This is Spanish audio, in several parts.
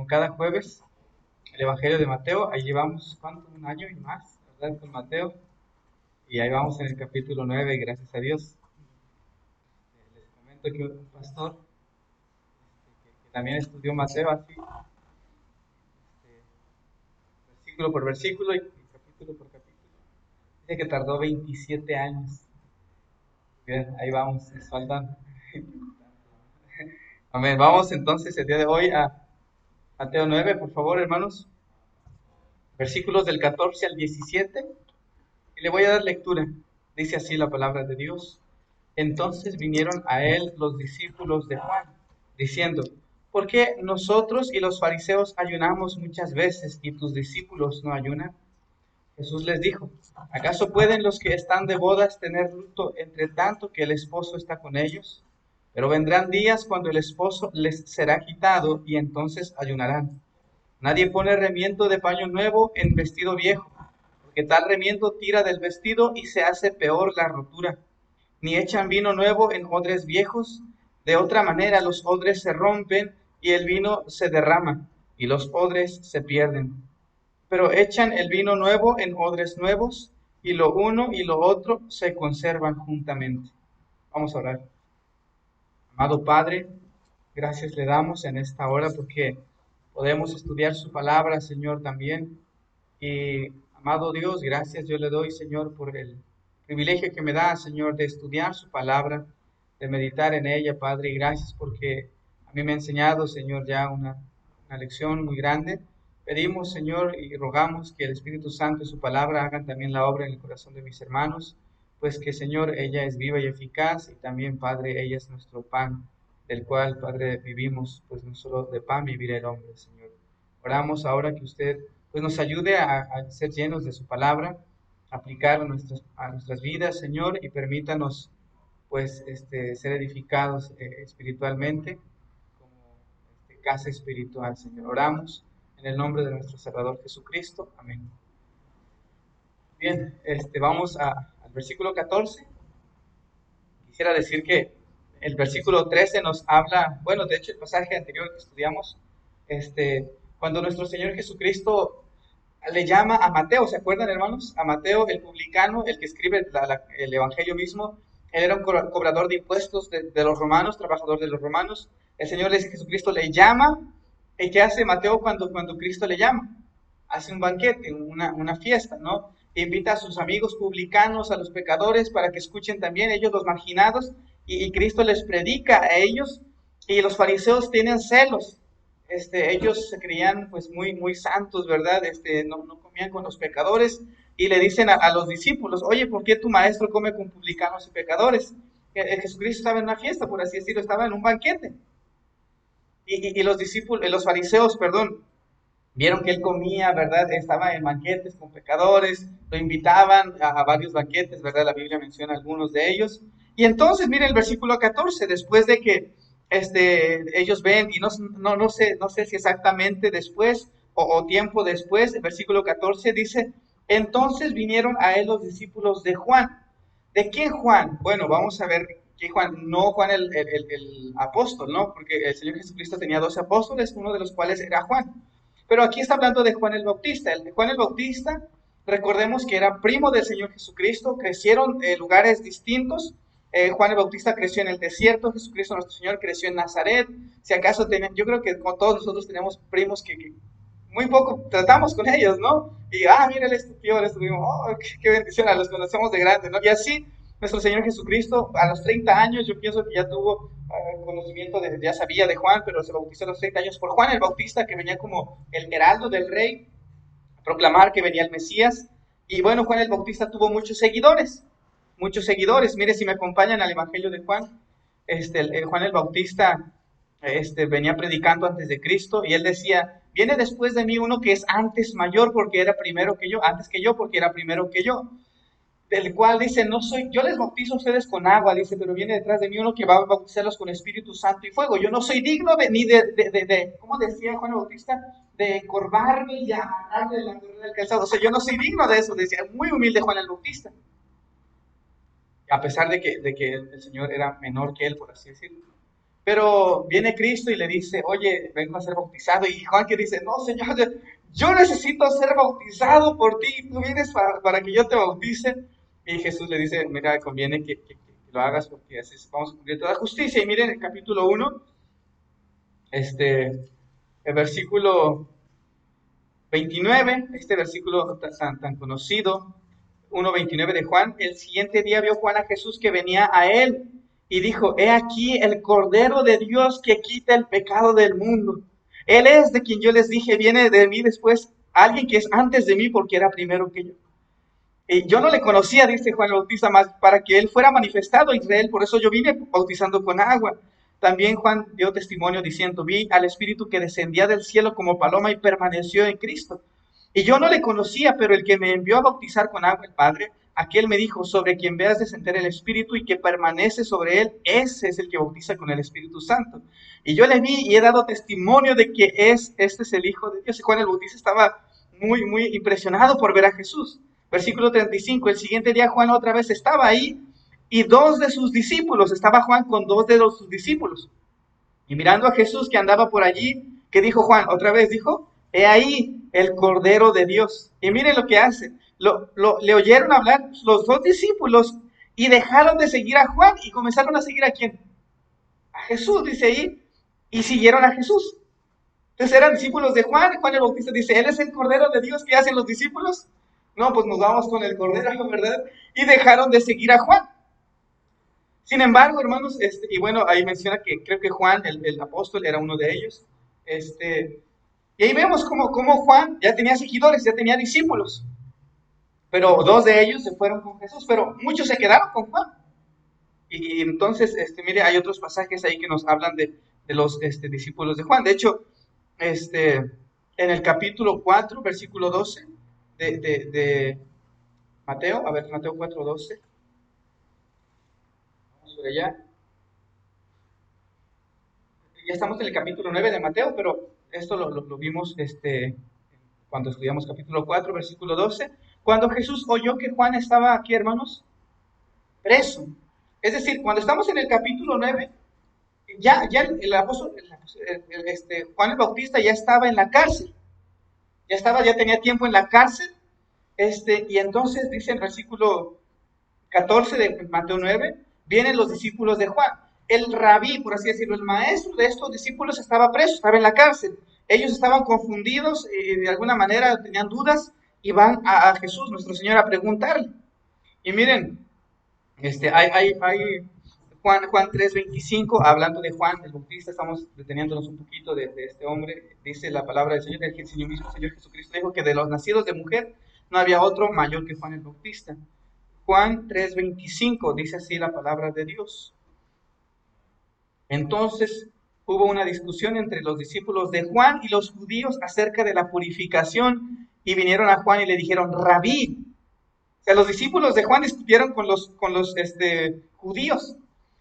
como cada jueves, el Evangelio de Mateo. Ahí llevamos, ¿cuánto? Un año y más, ¿verdad? Con Mateo. Y ahí vamos en el capítulo 9 y gracias a Dios. Les comento que un pastor que también estudió Mateo así, versículo por versículo y capítulo por capítulo. Dice que tardó 27 años. Bien, ahí vamos, nos faltan. Amén. Vamos entonces el día de hoy a Mateo 9, por favor, hermanos. Versículos del 14 al 17. Y le voy a dar lectura. Dice así la palabra de Dios. Entonces vinieron a él los discípulos de Juan, diciendo, ¿por qué nosotros y los fariseos ayunamos muchas veces y tus discípulos no ayunan? Jesús les dijo, ¿acaso pueden los que están de bodas tener luto entre tanto que el esposo está con ellos? Pero vendrán días cuando el esposo les será quitado y entonces ayunarán. Nadie pone remiendo de paño nuevo en vestido viejo, porque tal remiendo tira del vestido y se hace peor la rotura. Ni echan vino nuevo en odres viejos, de otra manera los odres se rompen y el vino se derrama, y los odres se pierden. Pero echan el vino nuevo en odres nuevos, y lo uno y lo otro se conservan juntamente. Vamos a orar. Amado Padre, gracias le damos en esta hora porque podemos estudiar su palabra, Señor, también. Y amado Dios, gracias yo le doy, Señor, por el privilegio que me da, Señor, de estudiar su palabra, de meditar en ella, Padre. Y gracias porque a mí me ha enseñado, Señor, ya una lección muy grande. Pedimos, Señor, y rogamos que el Espíritu Santo y su palabra hagan también la obra en el corazón de mis hermanos, pues que, Señor, ella es viva y eficaz y también, Padre, ella es nuestro pan, del cual, Padre, vivimos, pues no solo de pan vivirá el hombre, Señor. Oramos ahora que usted pues nos ayude a ser llenos de su palabra, aplicar a nuestras vidas, Señor, y permítanos pues ser edificados espiritualmente como casa espiritual, Señor. Oramos en el nombre de nuestro Salvador Jesucristo. Amén. Bien, vamos al versículo 14. Quisiera decir que el versículo 13 nos habla, bueno, de hecho el pasaje anterior que estudiamos, cuando nuestro Señor Jesucristo le llama a Mateo, ¿se acuerdan, hermanos? A Mateo, el publicano, el que escribe el Evangelio mismo. Él era un cobrador de impuestos de los romanos, trabajador de los romanos. El Señor Jesucristo le llama. ¿Y qué hace Mateo cuando Cristo le llama? Hace un banquete, una fiesta, ¿no? Invita a sus amigos publicanos, a los pecadores, para que escuchen también ellos los marginados, y Cristo les predica a ellos, y los fariseos tienen celos. Ellos se creían pues muy santos, ¿verdad? No comían con los pecadores, y le dicen a los discípulos, oye, ¿por qué tu maestro come con publicanos y pecadores? Jesucristo estaba en una fiesta, por así decirlo, estaba en un banquete. Y los discípulos, los fariseos, perdón, vieron que él comía, ¿verdad? Estaba en banquetes con pecadores, lo invitaban a varios banquetes, ¿verdad? La Biblia menciona algunos de ellos. Y entonces, mire el versículo 14, después de que ellos ven, y no sé si exactamente después o tiempo después, el versículo 14 dice, entonces vinieron a él los discípulos de Juan. ¿De quién Juan? Bueno, vamos a ver que Juan, no Juan el apóstol, ¿no? Porque el Señor Jesucristo tenía 12 apóstoles, uno de los cuales era Juan. Pero aquí está hablando de Juan el Bautista. El de Juan el Bautista, recordemos que era primo del Señor Jesucristo, crecieron en lugares distintos. Juan el Bautista creció en el desierto, Jesucristo nuestro Señor creció en Nazaret. Si acaso yo creo que como todos nosotros tenemos primos que muy poco tratamos con ellos, ¿no? Y, mira, él es tu tío, él es tu primo, oh, qué bendición, los conocemos de grande, ¿no? Y así, nuestro Señor Jesucristo, a los 30 años, yo pienso que ya tuvo conocimiento, ya sabía de Juan, pero se bautizó a los 30 años por Juan el Bautista, que venía como el heraldo del rey, a proclamar que venía el Mesías. Y bueno, Juan el Bautista tuvo muchos seguidores, muchos seguidores. Mire, si me acompañan al Evangelio de Juan, Juan el Bautista venía predicando antes de Cristo y él decía, viene después de mí uno que es antes mayor porque era primero que yo, antes que yo porque era primero que yo, del cual dice, no soy, yo les bautizo a ustedes con agua, dice, pero viene detrás de mí uno que va a bautizarlos con Espíritu Santo y fuego. Yo no soy digno ni ¿cómo decía Juan el Bautista? De encorvarme y agarrarle la correa del calzado. O sea, yo no soy digno de eso, decía, muy humilde Juan el Bautista. A pesar de que el Señor era menor que él, por así decirlo. Pero viene Cristo y le dice, oye, vengo a ser bautizado. Y Juan que dice, no, Señor, yo necesito ser bautizado por ti. Tú vienes para que yo te bautice. Y Jesús le dice, mira, conviene que lo hagas porque así vamos a cumplir toda justicia. Y miren el capítulo 1, el versículo 29, este versículo tan conocido, 1:29 de Juan. El siguiente día vio Juan a Jesús que venía a él y dijo, he aquí el Cordero de Dios que quita el pecado del mundo. Él es de quien yo les dije, viene de mí después alguien que es antes de mí porque era primero que yo. Y yo no le conocía, dice Juan el Bautista, más para que él fuera manifestado a Israel, por eso yo vine bautizando con agua. También Juan dio testimonio diciendo, vi al Espíritu que descendía del cielo como paloma y permaneció en Cristo. Y yo no le conocía, pero el que me envió a bautizar con agua, el Padre, aquel me dijo, sobre quien veas descender el Espíritu y que permanece sobre él, ese es el que bautiza con el Espíritu Santo. Y yo le vi y he dado testimonio de que este es el Hijo de Dios. Y Juan el Bautista estaba muy impresionado por ver a Jesús. Versículo 35, el siguiente día Juan otra vez estaba ahí y dos de sus discípulos, estaba Juan con dos de sus discípulos. Y mirando a Jesús que andaba por allí, ¿qué dijo Juan? Otra vez dijo, he ahí el Cordero de Dios. Y miren lo que hace. Le oyeron hablar los dos discípulos y dejaron de seguir a Juan y comenzaron a seguir a quién? A Jesús, dice ahí, y siguieron a Jesús. Entonces eran discípulos de Juan. Juan el Bautista dice, ¿él es el Cordero de Dios? ¿Qué hacen los discípulos? No, pues nos vamos con el Cordero, ¿verdad? Y dejaron de seguir a Juan. Sin embargo, hermanos, y bueno, ahí menciona que creo que Juan, el apóstol, era uno de ellos. Y ahí vemos cómo Juan ya tenía seguidores, ya tenía discípulos. Pero dos de ellos se fueron con Jesús, pero muchos se quedaron con Juan. Y entonces, mire, hay otros pasajes ahí que nos hablan de los discípulos de Juan. De hecho, en el capítulo 4, versículo 12 de Mateo, a ver, Mateo 4:12. Vamos por allá. Ya estamos en el capítulo 9 de Mateo, pero esto lo vimos cuando estudiamos capítulo 4, versículo 12. Cuando Jesús oyó que Juan estaba aquí, hermanos, preso. Es decir, cuando estamos en el capítulo 9, ya el apóstol, Juan el Bautista ya estaba en la cárcel. Ya tenía tiempo en la cárcel. Y entonces dice el versículo 14 de Mateo 9, vienen los discípulos de Juan. El rabí, por así decirlo, el maestro de estos discípulos estaba preso, estaba en la cárcel. Ellos estaban confundidos, de alguna manera tenían dudas, y van a Jesús, nuestro Señor, a preguntarle. Y miren, hay Juan 3:25, hablando de Juan el Bautista, estamos deteniéndonos un poquito de este hombre. Dice la palabra del Señor, que el Señor mismo, Señor Jesucristo, dijo que de los nacidos de mujer no había otro mayor que Juan el Bautista. Juan 3:25 dice así la palabra de Dios. Entonces hubo una discusión entre los discípulos de Juan y los judíos acerca de la purificación y vinieron a Juan y le dijeron, Rabí. O sea, los discípulos de Juan discutieron con los judíos.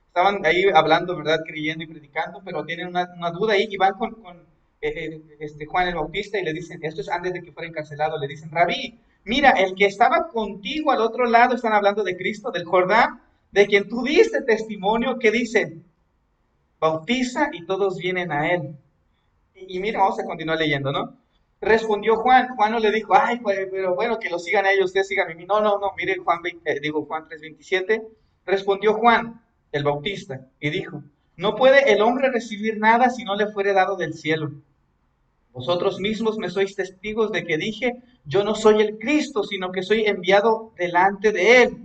Estaban ahí hablando, ¿verdad? Creyendo y predicando, pero tienen una duda ahí y van con Juan el Bautista y le dicen, esto es antes de que fuera encarcelado, le dicen, Rabí, mira, el que estaba contigo al otro lado, están hablando de Cristo, del Jordán, de quien tú diste testimonio, que dicen, bautiza y todos vienen a él. Y mira, vamos a continuar leyendo, ¿no? Respondió Juan. Juan no le dijo, ay, pues, pero bueno, que lo sigan a ellos, ustedes sigan a mí. No, mire Juan 3:27. Respondió Juan, el Bautista, y dijo, no puede el hombre recibir nada si no le fuere dado del cielo. Vosotros mismos me sois testigos de que dije, yo no soy el Cristo, sino que soy enviado delante de él.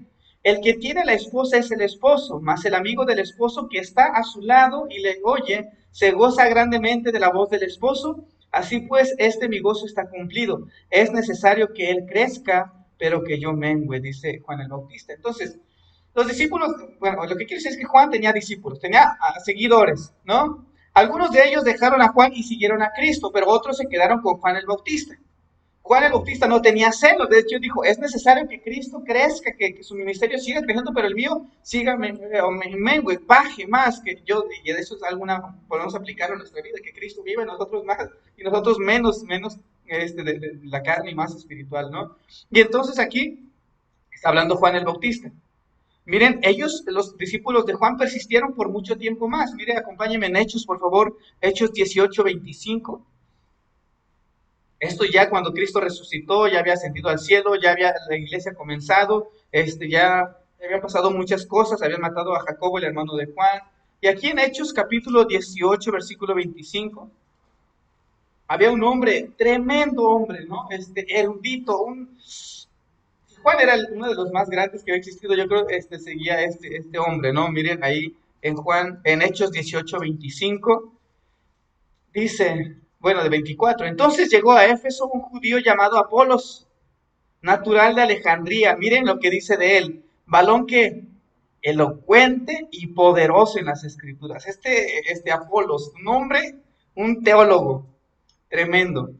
El que tiene la esposa es el esposo, mas el amigo del esposo que está a su lado y le oye, se goza grandemente de la voz del esposo. Así pues, mi gozo está cumplido. Es necesario que él crezca, pero que yo mengüe, dice Juan el Bautista. Entonces, los discípulos, bueno, lo que quiero decir es que Juan tenía discípulos, tenía seguidores, ¿no? Algunos de ellos dejaron a Juan y siguieron a Cristo, pero otros se quedaron con Juan el Bautista. Juan el Bautista no tenía celos, de hecho dijo, es necesario que Cristo crezca, que su ministerio siga creciendo, pero el mío siga mengue, baje más, que yo, y de eso es alguna, podemos aplicarlo en nuestra vida, que Cristo vive en nosotros más, y nosotros menos de la carne y más espiritual, ¿no? Y entonces aquí está hablando Juan el Bautista. Miren, ellos, los discípulos de Juan, persistieron por mucho tiempo más. Mire, acompáñenme en Hechos, por favor, Hechos 18:25. Esto ya cuando Cristo resucitó, ya había ascendido al cielo, ya había la iglesia comenzado, ya habían pasado muchas cosas, habían matado a Jacobo, el hermano de Juan. Y aquí en Hechos capítulo 18, versículo 25, había un hombre, tremendo hombre, ¿no? Erudito, Juan era uno de los más grandes que había existido, yo creo, seguía este hombre, ¿no? Miren ahí en Juan, en Hechos 18:25, dice, bueno, de 24, entonces llegó a Éfeso un judío llamado Apolos, natural de Alejandría. Miren lo que dice de él, varón que elocuente y poderoso en las escrituras. Este Apolos, un hombre, un teólogo tremendo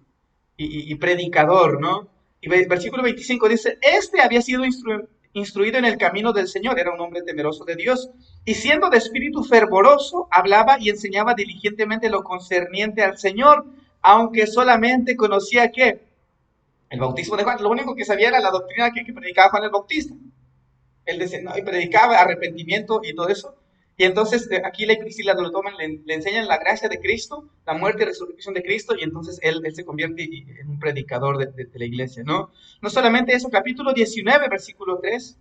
y predicador, ¿no? Y versículo 25 dice, había sido instruido en el camino del Señor, era un hombre temeroso de Dios, y siendo de espíritu fervoroso, hablaba y enseñaba diligentemente lo concerniente al Señor, aunque solamente conocía ¿qué? El bautismo de Juan. Lo único que sabía era la doctrina que predicaba Juan el Bautista. Él decía, no, y predicaba arrepentimiento y todo eso. Y entonces aquí la Priscila lo toman, le enseñan la gracia de Cristo, la muerte y resurrección de Cristo, y entonces él se convierte en un predicador de la iglesia, ¿no? No solamente eso, capítulo 19, versículo 3,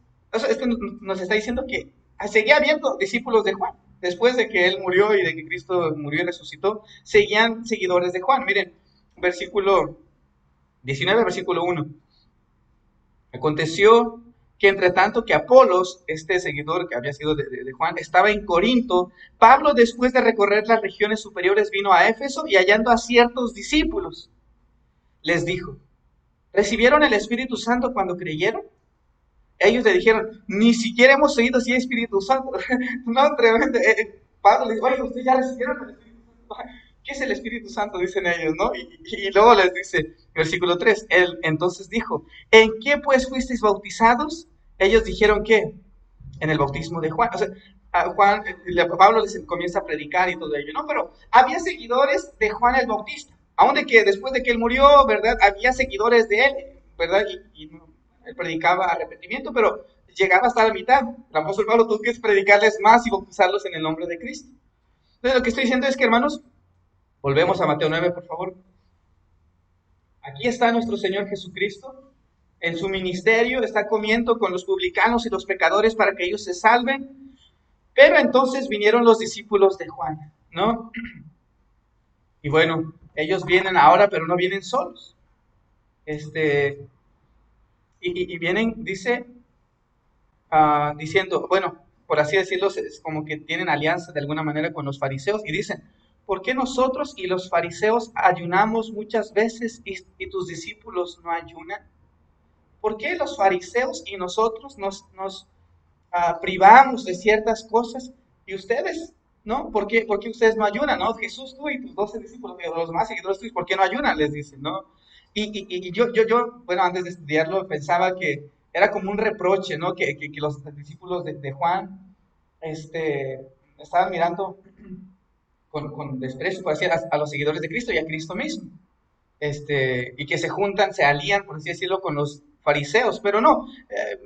esto nos está diciendo que seguía habiendo discípulos de Juan. Después de que él murió y de que Cristo murió y resucitó, seguían seguidores de Juan. Miren, versículo 19, versículo 1. Aconteció que entre tanto que Apolos, este seguidor que había sido de Juan, estaba en Corinto, Pablo, después de recorrer las regiones superiores, vino a Éfeso y hallando a ciertos discípulos, les dijo, ¿recibieron el Espíritu Santo cuando creyeron? Ellos le dijeron, ni siquiera hemos oído si hay Espíritu Santo. No, tremendo. Pablo le dijo, oye, ¿ustedes ya recibieron el Espíritu Santo? ¿Qué es el Espíritu Santo? Dicen ellos, ¿no? Y luego les dice, versículo 3, él entonces dijo, ¿en qué pues fuisteis bautizados? Ellos dijeron, ¿qué? En el bautismo de Juan. O sea, Pablo les comienza a predicar y todo ello, ¿no? Pero había seguidores de Juan el Bautista, aun de que después de que él murió, ¿verdad? Había seguidores de él, ¿verdad? Y él predicaba arrepentimiento, pero llegaba hasta la mitad. El apóstol Pablo tuvo que predicarles más y bautizarlos en el nombre de Cristo. Entonces lo que estoy diciendo es que, hermanos, volvemos a Mateo 9, por favor. Aquí está nuestro Señor Jesucristo. En su ministerio está comiendo con los publicanos y los pecadores para que ellos se salven. Pero entonces vinieron los discípulos de Juan, ¿no? Y bueno, ellos vienen ahora, pero no vienen solos. Y vienen, dice, diciendo, bueno, por así decirlo, es como que tienen alianza de alguna manera con los fariseos y dicen, ¿por qué nosotros y los fariseos ayunamos muchas veces y tus discípulos no ayunan? ¿Por qué los fariseos y nosotros nos privamos de ciertas cosas y ustedes, ¿no? ¿Por qué ustedes no ayunan, no? Jesús, tú y tus 12 discípulos, los más seguidores tuyos, ¿por qué no ayunan? Les dicen, ¿no? Y yo, bueno, antes de estudiarlo pensaba que era como un reproche, ¿no? Que los discípulos de Juan estaban mirando con desprecio, por así, a los seguidores de Cristo y a Cristo mismo. Y que se juntan, se alían, por así decirlo, con los fariseos, pero no,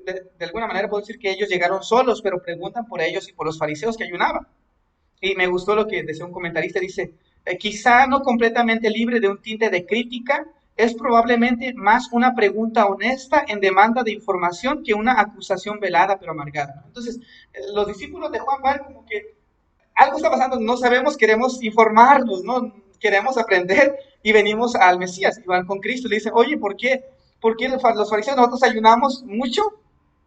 de alguna manera puedo decir que ellos llegaron solos, pero preguntan por ellos y por los fariseos que ayunaban. Y me gustó lo que decía un comentarista, dice, quizá no completamente libre de un tinte de crítica, es probablemente más una pregunta honesta en demanda de información que una acusación velada pero amargada. Entonces, los discípulos de Juan van como que algo está pasando, no sabemos, queremos informarnos, ¿no? Queremos aprender y venimos al Mesías y van con Cristo y le dicen, oye, ¿por qué los fariseos nosotros ayunamos mucho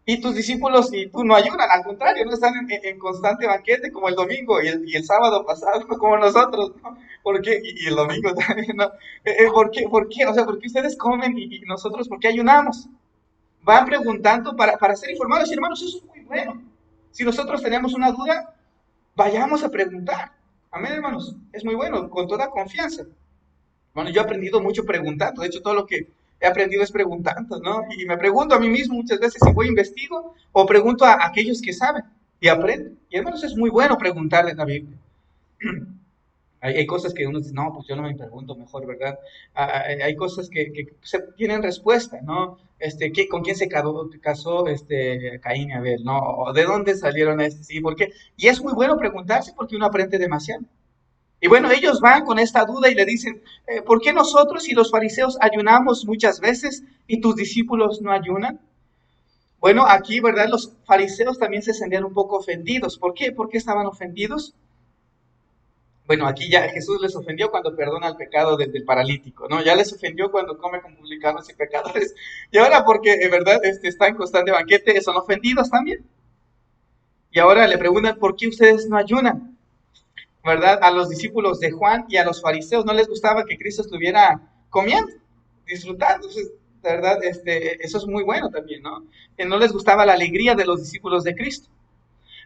y tus discípulos y tú no ayunan? Al contrario, no están en constante banquete como el domingo y el sábado pasado como nosotros, ¿no? ¿Por qué? Y el domingo también, ¿no? ¿Por qué? O sea, ¿por qué ustedes comen y nosotros por qué ayunamos? Van preguntando para ser informados y hermanos, eso es muy bueno. Si nosotros tenemos una duda, vayamos a preguntar. Amén, hermanos. Es muy bueno, con toda confianza. Bueno, yo he aprendido mucho preguntando. De hecho, todo lo que he aprendido es preguntando, ¿no? Y me pregunto a mí mismo muchas veces si voy a investigo o pregunto a aquellos que saben y aprendo. Y hermanos, es muy bueno preguntar en la Biblia. Hay cosas que uno dice, no, pues yo no me pregunto mejor, ¿verdad? Hay cosas que tienen respuesta, ¿no? ¿Con quién se casó Caín y Abel, ¿no? ¿O de dónde salieron sí? ¿Por qué? Y es muy bueno preguntarse porque uno aprende demasiado. Y bueno, ellos van con esta duda y le dicen, ¿por qué nosotros y los fariseos ayunamos muchas veces y tus discípulos no ayunan? Bueno, aquí, ¿verdad? Los fariseos también se sentían un poco ofendidos. ¿Por qué? ¿Por qué estaban ofendidos? Bueno, aquí ya Jesús les ofendió cuando perdona el pecado del paralítico, ¿no? Ya les ofendió cuando come con publicanos y pecadores. Y ahora porque, verdad, está en constante banquete, son ofendidos también. Y ahora le preguntan, ¿por qué ustedes no ayunan? ¿Verdad? A los discípulos de Juan y a los fariseos no les gustaba que Cristo estuviera comiendo, disfrutando. Entonces, ¿verdad? Eso es muy bueno también, ¿no? Que no les gustaba la alegría de los discípulos de Cristo.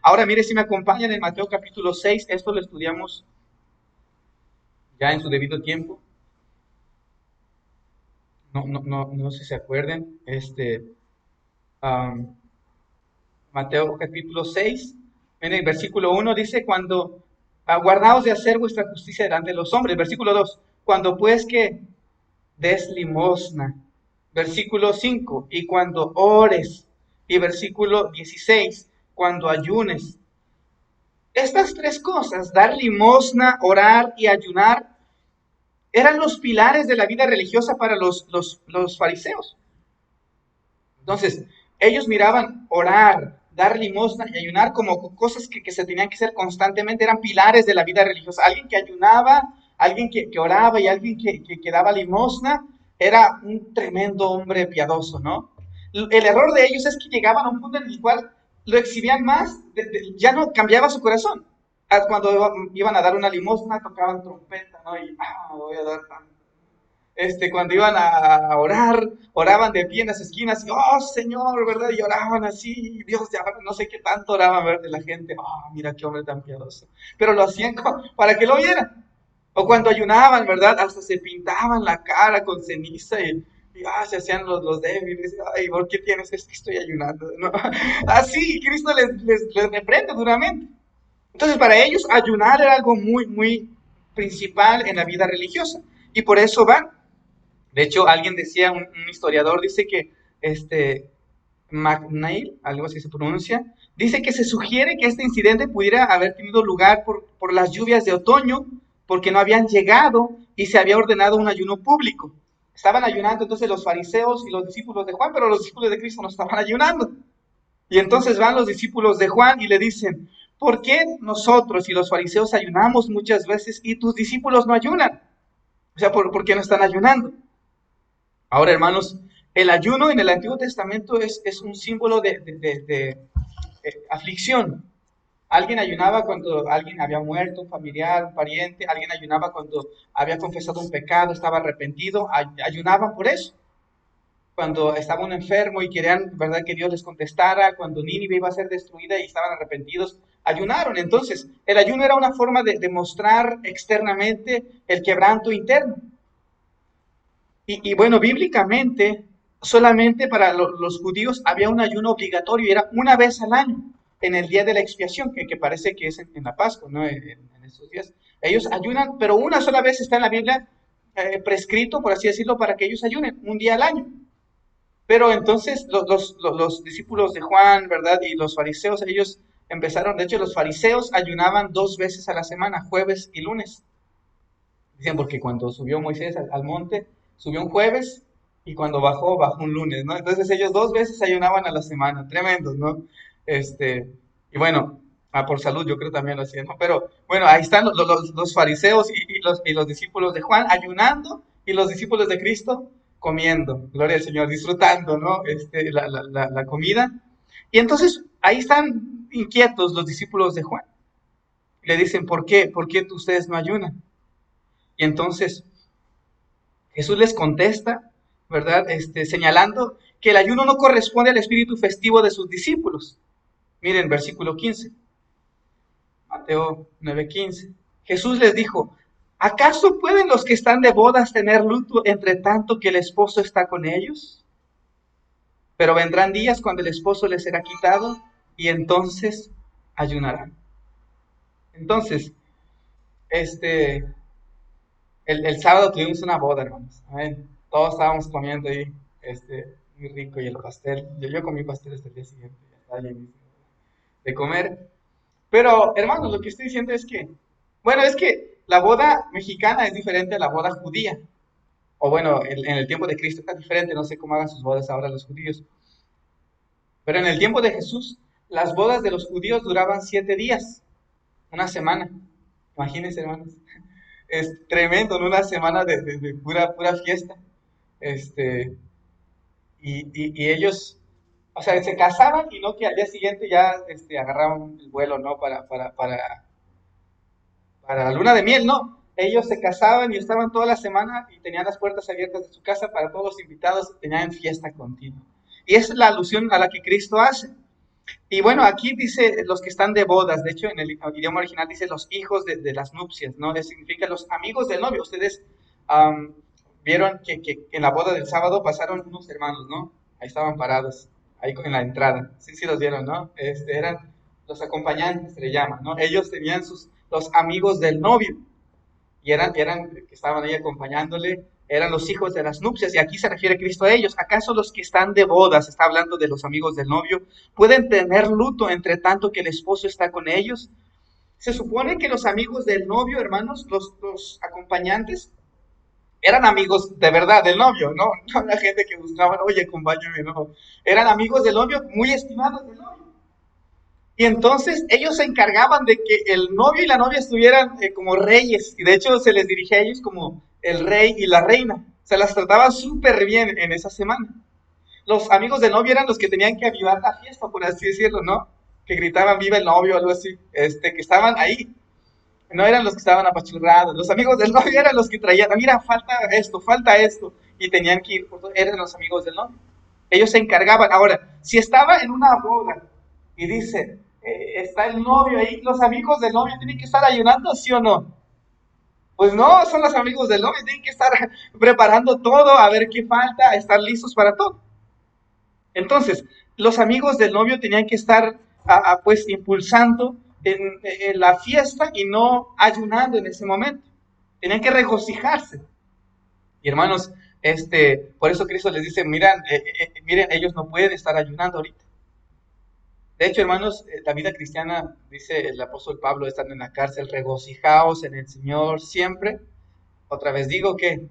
Ahora, mire, si me acompañan en Mateo capítulo 6, esto lo estudiamos ya en su debido tiempo. No sé si se acuerden. Um, Mateo capítulo 6, en el versículo 1 dice, cuando guardaos de hacer vuestra justicia delante de los hombres. Versículo 2, cuando pues que des limosna. Versículo 5, y cuando ores. Y versículo 16, cuando ayunes. Estas tres cosas, dar limosna, orar y ayunar, eran los pilares de la vida religiosa para los fariseos. Entonces, ellos miraban orar, dar limosna y ayunar como cosas que se tenían que hacer constantemente, eran pilares de la vida religiosa. Alguien que ayunaba, alguien que oraba y alguien que daba limosna, era un tremendo hombre piadoso, ¿no? El error de ellos es que llegaban a un punto en el cual lo exhibían más, ya no cambiaba su corazón. Cuando iban a dar una limosna, tocaban trompeta, ¿no? Y, voy a dar tanto. Cuando iban a orar, oraban de pie en las esquinas, y, oh Señor, ¿verdad? Y oraban así, Dios, ya no sé qué tanto oraban, ¿verdad? De la gente, oh, mira qué hombre tan piadoso. Pero lo hacían para que lo vieran. O cuando ayunaban, ¿verdad? Hasta se pintaban la cara con ceniza y se hacían los débiles. Ay, ¿por qué tienes? Es que estoy ayunando, ¿no? Así, Cristo les reprende duramente. Entonces, para ellos, ayunar era algo muy, muy principal en la vida religiosa. Y por eso van. De hecho, alguien decía, un historiador dice que McNeil, algo así se pronuncia, dice que se sugiere que este incidente pudiera haber tenido lugar por las lluvias de otoño, porque no habían llegado y se había ordenado un ayuno público. Estaban ayunando entonces los fariseos y los discípulos de Juan, pero los discípulos de Cristo no estaban ayunando. Y entonces van los discípulos de Juan y le dicen, ¿por qué nosotros y los fariseos ayunamos muchas veces y tus discípulos no ayunan? O sea, ¿por qué no están ayunando? Ahora, hermanos, el ayuno en el Antiguo Testamento es un símbolo de aflicción. Alguien ayunaba cuando alguien había muerto, un familiar, un pariente, alguien ayunaba cuando había confesado un pecado, estaba arrepentido, ayunaban por eso. Cuando estaba un enfermo y querían, ¿verdad?, que Dios les contestara, cuando Nínive iba a ser destruida y estaban arrepentidos, ayunaron. Entonces, el ayuno era una forma de mostrar externamente el quebranto interno. Y bueno, bíblicamente, solamente para los judíos había un ayuno obligatorio, y era una vez al año, en el día de la expiación, que parece que es en la Pascua, ¿no? En estos días. Ellos ayunan, pero una sola vez está en la Biblia prescrito, por así decirlo, para que ellos ayunen, un día al año. Pero entonces los discípulos de Juan, ¿verdad? Y los fariseos, ellos empezaron, de hecho los fariseos ayunaban 2 veces a la semana, jueves y lunes. Dicen porque cuando subió Moisés al monte, subió un jueves y cuando bajó, bajó un lunes, ¿no? Entonces ellos 2 veces ayunaban a la semana, tremendos, ¿no? Y bueno, por salud yo creo también lo hacían, ¿no? Pero bueno, ahí están los fariseos y los discípulos de Juan ayunando y los discípulos de Cristo comiendo, gloria al Señor, disfrutando, ¿no? La comida. Y entonces ahí están inquietos los discípulos de Juan. Le dicen, ¿por qué? ¿Por qué ustedes no ayunan? Y entonces Jesús les contesta, ¿verdad? Señalando que el ayuno no corresponde al espíritu festivo de sus discípulos. Miren, versículo 15, Mateo 9:15. Jesús les dijo, ¿acaso pueden los que están de bodas tener luto entre tanto que el esposo está con ellos? Pero vendrán días cuando el esposo les será quitado y entonces ayunarán. Entonces, este, el sábado tuvimos una boda, hermanos. Amén. Todos estábamos comiendo ahí, muy rico, y el pastel. Yo comí pastel hasta el día siguiente, ya estaba llenísimo de comer. Pero, hermanos, lo que estoy diciendo es que, bueno, es que la boda mexicana es diferente a la boda judía. O bueno, en el tiempo de Cristo está diferente, no sé cómo hagan sus bodas ahora los judíos. Pero en el tiempo de Jesús, las bodas de los judíos duraban 7 días, una semana. Imagínense, hermanos. Es tremendo, ¿no? Una semana de pura fiesta. Este, y ellos, o sea, se casaban y no que al día siguiente ya agarraban el vuelo, ¿no? Para la luna de miel, no. Ellos se casaban y estaban toda la semana y tenían las puertas abiertas de su casa para todos los invitados, tenían fiesta continua. Y esa es la alusión a la que Cristo hace. Y bueno, aquí dice los que están de bodas, de hecho en el idioma original dice los hijos de las nupcias, ¿no? Significa los amigos del novio. Ustedes vieron que en la boda del sábado pasaron unos hermanos, ¿no? Ahí estaban parados, ahí en la entrada. Sí, sí los vieron, ¿no? Eran los acompañantes, se le llama, ¿no? Ellos tenían los amigos del novio y eran que estaban ahí acompañándole, eran los hijos de las nupcias, y aquí se refiere Cristo a ellos. ¿Acaso los que están de bodas, está hablando de los amigos del novio, pueden tener luto entre tanto que el esposo está con ellos? Se supone que los amigos del novio, hermanos, los acompañantes, eran amigos de verdad del novio, ¿no? No la gente que buscaban, oye, acompáñame, no. Eran amigos del novio, muy estimados del novio. Y entonces ellos se encargaban de que el novio y la novia estuvieran como reyes, y de hecho se les dirigía a ellos como el rey y la reina. Se las trataba súper bien en esa semana. Los amigos del novio eran los que tenían que avivar la fiesta, por así decirlo, ¿no? Que gritaban viva el novio o algo así, que estaban ahí. No eran los que estaban apachurrados. Los amigos del novio eran los que traían, mira, falta esto, y tenían que ir, eran los amigos del novio. Ellos se encargaban. Ahora, si estaba en una boda y dice, está el novio ahí, los amigos del novio tienen que estar ayunando, ¿sí o no? Pues no, son los amigos del novio, tienen que estar preparando todo, a ver qué falta, estar listos para todo. Entonces, los amigos del novio tenían que estar pues impulsando en la fiesta y no ayunando en ese momento. Tenían que regocijarse. Y hermanos, por eso Cristo les dice, miren, ellos no pueden estar ayunando ahorita. De hecho, hermanos, la vida cristiana, dice el apóstol Pablo, estando en la cárcel, regocijaos en el Señor siempre. Otra vez digo que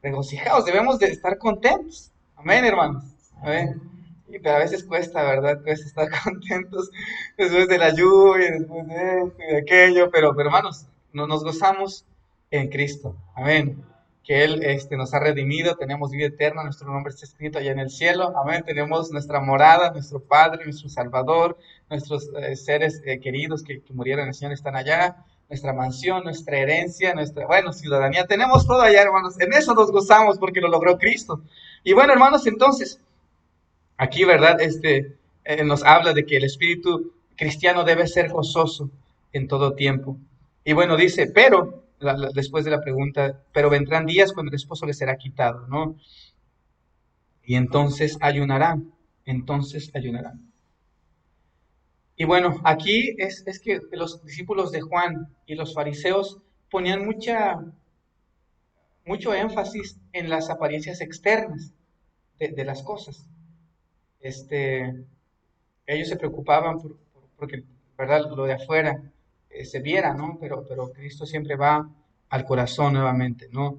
regocijaos, debemos de estar contentos. Amén, hermanos. Amén. Pero a veces cuesta, ¿verdad? Cuesta estar contentos después de la lluvia, después de esto y de aquello. Pero hermanos, no nos gozamos en Cristo. Amén. Que Él nos ha redimido, tenemos vida eterna, nuestro nombre está escrito allá en el cielo. Amén. Tenemos nuestra morada, nuestro Padre, nuestro Salvador, nuestros seres queridos que murieron en el Señor están allá. Nuestra mansión, nuestra herencia, nuestra, bueno, ciudadanía. Tenemos todo allá, hermanos. En eso nos gozamos porque lo logró Cristo. Y bueno, hermanos, entonces, aquí, ¿verdad? Nos habla de que el espíritu cristiano debe ser gozoso en todo tiempo. Y bueno, dice, pero, después de la pregunta, pero vendrán días cuando el esposo le será quitado, ¿no? Y entonces ayunarán. Y bueno, aquí es que los discípulos de Juan y los fariseos ponían mucho énfasis en las apariencias externas de las cosas. Ellos se preocupaban porque, ¿verdad? Lo de afuera se viera, ¿no? Pero Cristo siempre va al corazón nuevamente, ¿no?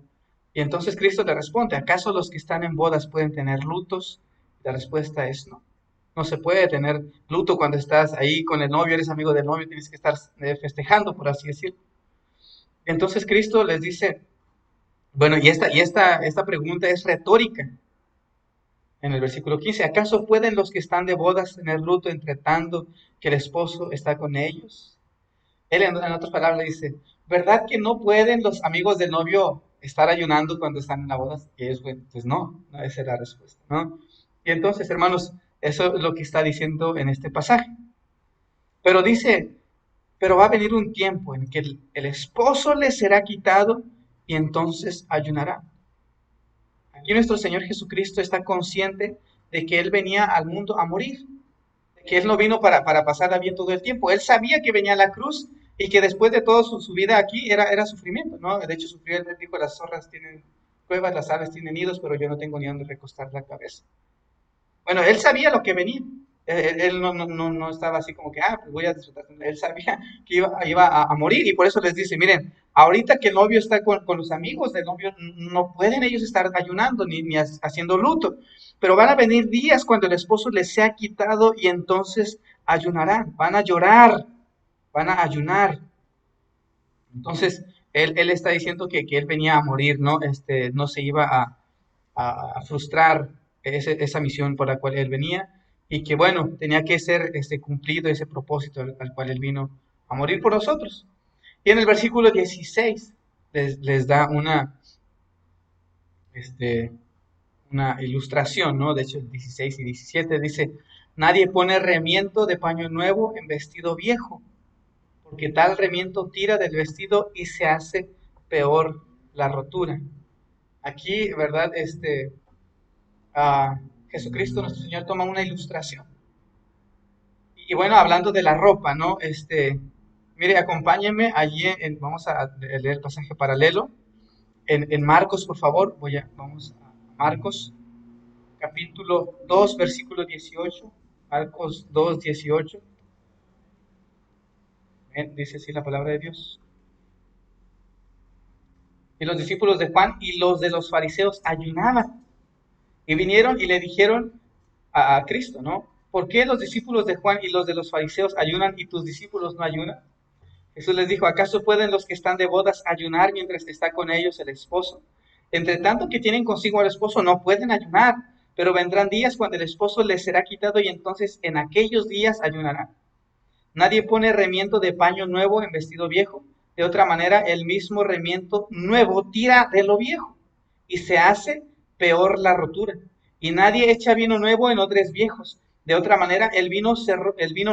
Y entonces Cristo le responde, ¿acaso los que están en bodas pueden tener lutos? La respuesta es no. No se puede tener luto cuando estás ahí con el novio, eres amigo del novio, tienes que estar festejando, por así decirlo. Entonces Cristo les dice, bueno, esta pregunta es retórica, en el versículo 15, ¿acaso pueden los que están de bodas tener luto entre tanto que el esposo está con ellos? Él en otras palabras le dice, ¿verdad que no pueden los amigos del novio estar ayunando cuando están en la boda? Y ellos, pues no, esa es la respuesta, ¿no? Y entonces, hermanos, eso es lo que está diciendo en este pasaje. Pero dice, pero va a venir un tiempo en que el esposo le será quitado y entonces ayunará. Aquí nuestro Señor Jesucristo está consciente de que Él venía al mundo a morir, de que Él no vino para pasarla bien todo el tiempo. Él sabía que venía a la cruz y que después de toda su vida aquí era sufrimiento, ¿no? De hecho, sufrió, él dijo, las zorras tienen cuevas, las aves tienen nidos, pero yo no tengo ni dónde recostar la cabeza. Bueno, él sabía lo que venía. Él no estaba así como que, pues voy a disfrutar. Él sabía que iba a morir y por eso les dice, miren, ahorita que el novio está con los amigos del novio, no pueden ellos estar ayunando ni haciendo luto, pero van a venir días cuando el esposo les sea quitado y entonces ayunarán, van a llorar, van a ayunar. Entonces, él está diciendo que él venía a morir, ¿no? No se iba a frustrar esa misión por la cual él venía y que, bueno, tenía que ser cumplido ese propósito al cual él vino a morir por nosotros. Y en el versículo 16 les da este, una ilustración, ¿no? De hecho, el 16 y 17 dice, nadie pone remiendo de paño nuevo en vestido viejo, porque tal remiendo tira del vestido y se hace peor la rotura. Aquí, ¿verdad? Jesucristo, nuestro Señor, toma una ilustración. Y bueno, hablando de la ropa, ¿no? Mire, acompáñenme allí, vamos a leer el pasaje paralelo. En Marcos, por favor, vamos a Marcos, capítulo 2, versículo 18. Marcos 2, 18. Dice así la palabra de Dios. Y los discípulos de Juan y los de los fariseos ayunaban. Y vinieron y le dijeron a Cristo, ¿no? ¿Por qué los discípulos de Juan y los de los fariseos ayunan y tus discípulos no ayunan? Jesús les dijo, ¿acaso pueden los que están de bodas ayunar mientras está con ellos el esposo? Entre tanto que tienen consigo al esposo no pueden ayunar, pero vendrán días cuando el esposo les será quitado y entonces en aquellos días ayunarán. Nadie pone remiendo de paño nuevo en vestido viejo. De otra manera, el mismo remiendo nuevo tira de lo viejo y se hace peor la rotura. Y nadie echa vino nuevo en odres viejos. De otra manera, el vino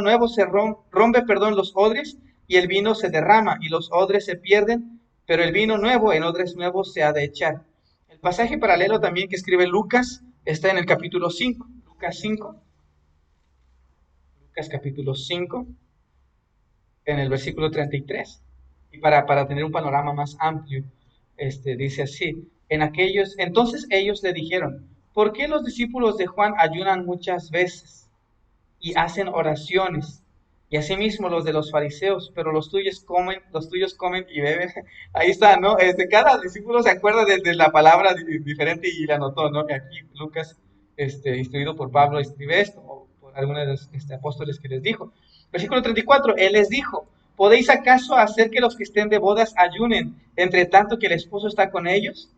nuevo se rompe, los odres y el vino se derrama y los odres se pierden, pero el vino nuevo en odres nuevos se ha de echar. El pasaje paralelo también que escribe Lucas está en el capítulo 5. Lucas 5. Lucas capítulo 5 en el versículo 33. Y para tener un panorama más amplio, dice así, entonces ellos le dijeron, ¿por qué los discípulos de Juan ayunan muchas veces y hacen oraciones? Y asimismo los de los fariseos, pero los tuyos comen y beben. Ahí está, ¿no? Cada discípulo se acuerda de la palabra diferente y la anotó, ¿no? Que aquí Lucas, instruido por Pablo, escribe esto, o por algunos de los apóstoles que les dijo. Versículo 34, él les dijo, ¿podéis acaso hacer que los que estén de bodas ayunen, entre tanto que el esposo está con ellos?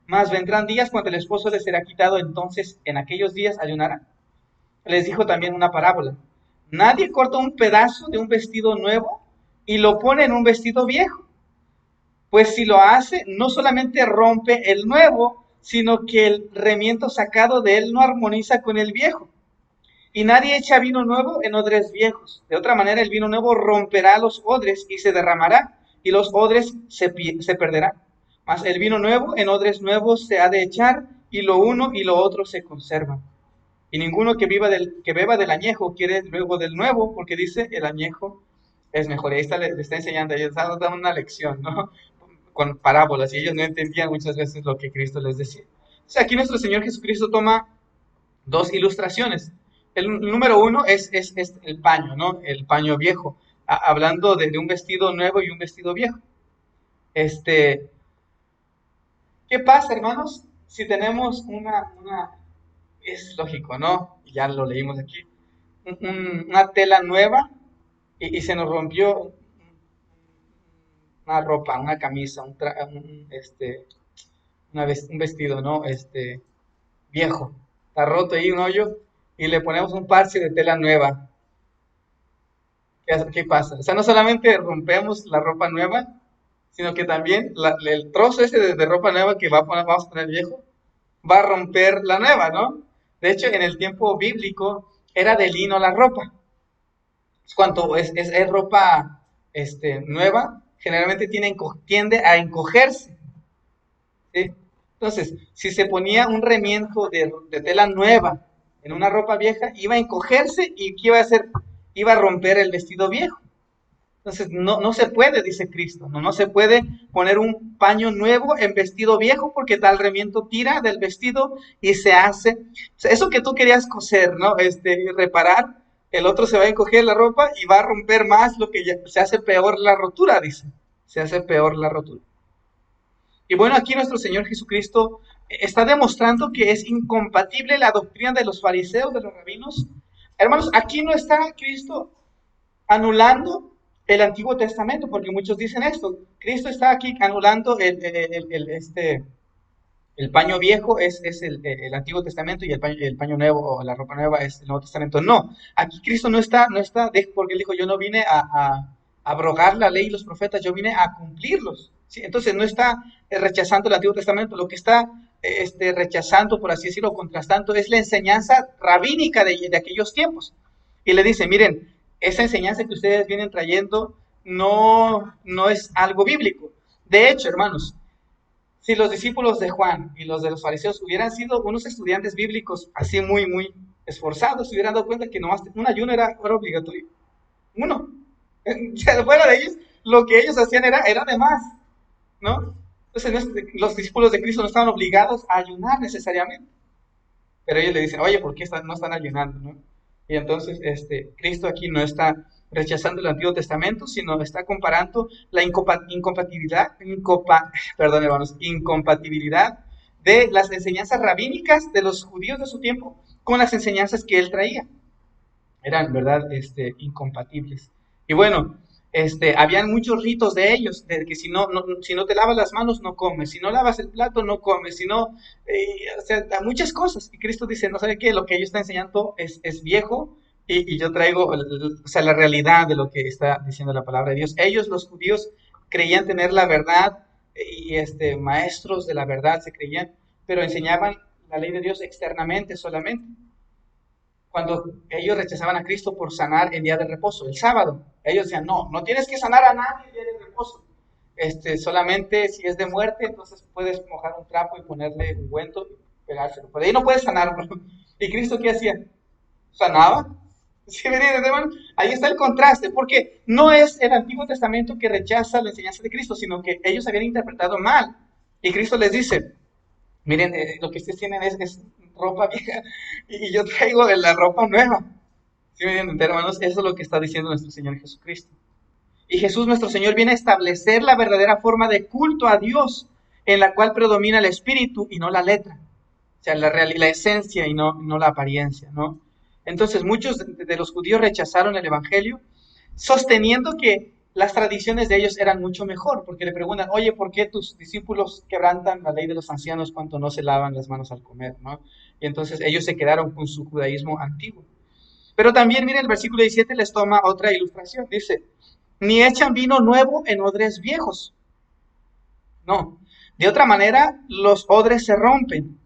Mas vendrán días cuando el esposo les será quitado, entonces en aquellos días ayunarán. Les dijo también una parábola. Nadie corta un pedazo de un vestido nuevo y lo pone en un vestido viejo. Pues si lo hace, no solamente rompe el nuevo, sino que el remiendo sacado de él no armoniza con el viejo. Y nadie echa vino nuevo en odres viejos. De otra manera, el vino nuevo romperá los odres y se derramará, y los odres se perderán. Mas el vino nuevo en odres nuevos se ha de echar, y lo uno y lo otro se conservan. Y ninguno que beba del añejo quiere luego del nuevo, porque dice el añejo es mejor. Y ahí le está enseñando, ellos están dando una lección, ¿no? Con parábolas, y ellos no entendían muchas veces lo que Cristo les decía. O sea, aquí nuestro Señor Jesucristo toma dos ilustraciones. El número uno es el paño, ¿no? El paño viejo, hablando de un vestido nuevo y un vestido viejo. ¿Qué pasa, hermanos? Si tenemos es lógico, ¿no? Ya lo leímos aquí, una tela nueva y se nos rompió una ropa, una camisa, un vestido, ¿no? Viejo. Está roto ahí un hoyo y le ponemos un parche de tela nueva. ¿Qué pasa? O sea, no solamente rompemos la ropa nueva, sino que también el trozo ese de ropa nueva que vamos a poner viejo, va a romper la nueva, ¿no? De hecho, en el tiempo bíblico era de lino la ropa. Cuando es ropa nueva, generalmente tiende a encogerse, ¿sí? Entonces, si se ponía un remiendo de tela nueva en una ropa vieja, iba a encogerse y ¿qué iba a hacer? Iba a romper el vestido viejo. Entonces, no se puede, dice Cristo, no se puede poner un paño nuevo en vestido viejo porque tal remiendo tira del vestido y se hace, o sea, eso que tú querías coser, ¿no? Reparar, el otro se va a encoger la ropa y va a romper más lo que ya, se hace peor la rotura, dice, se hace peor la rotura. Y bueno, aquí nuestro Señor Jesucristo está demostrando que es incompatible la doctrina de los fariseos, de los rabinos. Hermanos, aquí no está Cristo anulando el Antiguo Testamento, porque muchos dicen esto. Cristo está aquí anulando el paño viejo es el Antiguo Testamento y el paño nuevo o la ropa nueva es el Nuevo Testamento. No, aquí Cristo no está porque él dijo, yo no vine a abrogar la ley y los profetas, yo vine a cumplirlos. ¿Sí? Entonces no está rechazando el Antiguo Testamento, lo que está rechazando, por así decirlo, contrastando, es la enseñanza rabínica de aquellos tiempos. Y le dice, miren, esa enseñanza que ustedes vienen trayendo no es algo bíblico. De hecho, hermanos, si los discípulos de Juan y los de los fariseos hubieran sido unos estudiantes bíblicos así muy, muy esforzados, se hubieran dado cuenta que nomás un ayuno era obligatorio. Uno. Fuera de ellos, lo que ellos hacían era de más, ¿no? Entonces, los discípulos de Cristo no estaban obligados a ayunar necesariamente. Pero ellos le dicen, oye, ¿por qué no están ayunando? ¿No? Y entonces Cristo aquí no está rechazando el Antiguo Testamento, sino está comparando la perdón, hermanos, incompatibilidad de las enseñanzas rabínicas de los judíos de su tiempo con las enseñanzas que él traía. Eran, ¿verdad?, incompatibles. Y bueno, habían muchos ritos de ellos, de que si no te lavas las manos no comes, si no lavas el plato no comes, si no, o sea, muchas cosas. Y Cristo dice, no sabe qué, lo que ellos están enseñando es viejo y yo traigo, o sea, la realidad de lo que está diciendo la palabra de Dios. Ellos, los judíos, creían tener la verdad y maestros de la verdad se creían, pero enseñaban la ley de Dios externamente solamente cuando ellos rechazaban a Cristo por sanar el día de reposo, el sábado. Ellos decían, no tienes que sanar a nadie el día de reposo. Solamente si es de muerte, entonces puedes mojar un trapo y ponerle ungüento y pegárselo. Por ahí no puedes sanarlo. ¿Y Cristo qué hacía? ¿Sanaba? ¿Sí me entienden, hermano? Ahí está el contraste, porque no es el Antiguo Testamento que rechaza la enseñanza de Cristo, sino que ellos habían interpretado mal. Y Cristo les dice, miren, lo que ustedes tienen es ropa vieja y yo traigo la ropa nueva. ¿Sí me entienden, hermanos? Eso es lo que está diciendo nuestro Señor Jesucristo. Y Jesús, nuestro Señor, viene a establecer la verdadera forma de culto a Dios, en la cual predomina el espíritu y no la letra. O sea, la esencia y no la apariencia, ¿no? Entonces, muchos de los judíos rechazaron el evangelio, sosteniendo que las tradiciones de ellos eran mucho mejor, porque le preguntan, oye, ¿por qué tus discípulos quebrantan la ley de los ancianos cuando no se lavan las manos al comer, ¿no? Y entonces ellos se quedaron con su judaísmo antiguo. Pero también, miren, el versículo 17 les toma otra ilustración. Dice, ni echan vino nuevo en odres viejos. No. De otra manera, los odres se rompen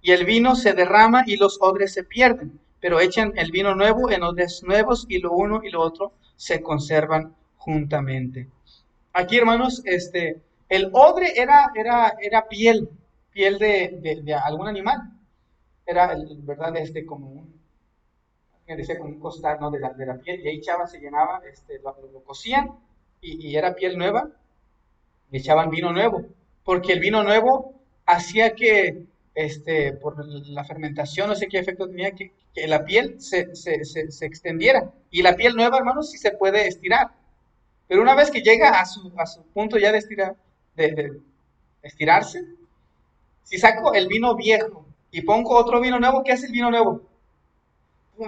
y el vino se derrama y los odres se pierden. Pero echan el vino nuevo en odres nuevos y lo uno y lo otro se conservan juntamente. Aquí, hermanos, el odre era piel de algún animal. Era, ¿verdad? Como decía, como un costal, ¿no? De la piel, y ahí echaban, se llenaba, lo cocían, y era piel nueva, y echaban vino nuevo, porque el vino nuevo hacía que, por la fermentación, no sé qué efecto tenía, que la piel se extendiera, y la piel nueva, hermanos, sí se puede estirar, pero una vez que llega a su punto ya de estirarse, si saco el vino viejo y pongo otro vino nuevo, ¿qué hace el vino nuevo?